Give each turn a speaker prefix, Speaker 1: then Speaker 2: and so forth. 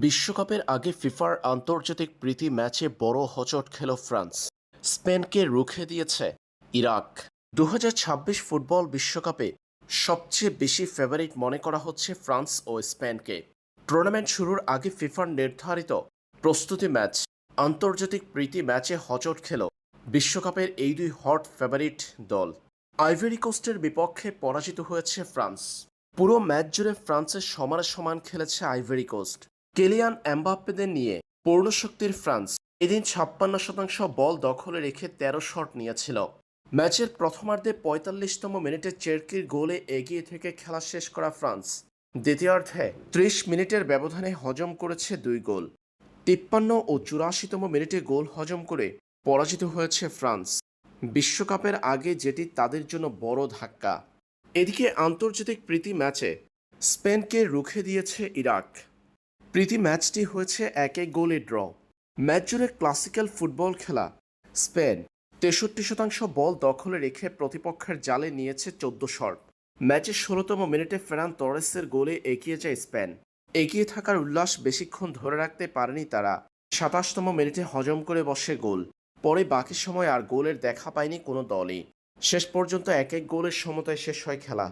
Speaker 1: বিশ্বকাপের আগে ফিফার আন্তর্জাতিক প্রীতি ম্যাচে বড় হোঁচট খেল ফ্রান্স। স্পেনকে রুখে দিয়েছে ইরাক। ২০২৬ ফুটবল বিশ্বকাপে সবচেয়ে বেশি ফেভারিট মনে করা হচ্ছে ফ্রান্স ও স্পেনকে। টুর্নামেন্ট শুরুর আগে ফিফার নির্ধারিত প্রস্তুতি ম্যাচ আন্তর্জাতিক প্রীতি ম্যাচে হোঁচট খেল বিশ্বকাপের এই দুই হট ফেভারিট দল। আইভরি কোস্টের বিপক্ষে পরাজিত হয়েছে ফ্রান্স। পুরো ম্যাচ জুড়ে ফ্রান্সের সমানে সমান খেলেছে আইভরি কোস্ট। কিলিয়ান এমবাপ্পেদের নিয়ে পূর্ণশক্তির ফ্রান্স এদিন ৫৬% বল দখলে রেখে ১৩ শট নিয়েছিল। ম্যাচের প্রথমার্ধে ৪৫তম মিনিটে চেরকির গোলে এগিয়ে থেকে খেলা শেষ করা ফ্রান্স দ্বিতীয়ার্ধে ৩০ মিনিটের ব্যবধানে হজম করেছে ২ গোল। ৫৩ ও ৮৪তম মিনিটে গোল হজম করে পরাজিত হয়েছে ফ্রান্স, বিশ্বকাপের আগে যেটি তাদের জন্য বড় ধাক্কা। এদিকে আন্তর্জাতিক প্রীতি ম্যাচে স্পেনকে রুখে দিয়েছে ইরাক। প্রীতি ম্যাচটি হয়েছে ১-১ গোলে ড্র। ম্যাচ জুড়ে ক্লাসিক্যাল ফুটবল খেলা স্পেন ৬৩% বল দখলে রেখে প্রতিপক্ষের জালে নিয়েছে ১৪ শট। ম্যাচের ১৬তম মিনিটে ফেরান তরেসের গোলে এগিয়ে যায় স্পেন। এগিয়ে থাকার উল্লাস বেশিক্ষণ ধরে রাখতে পারেনি তারা। ২৭তম মিনিটে হজম করে বসে গোল। পরে বাকি সময় আর গোলের দেখা পায়নি কোনো দলই। শেষ পর্যন্ত ১-১ গোলের সমতায় শেষ হয় খেলা।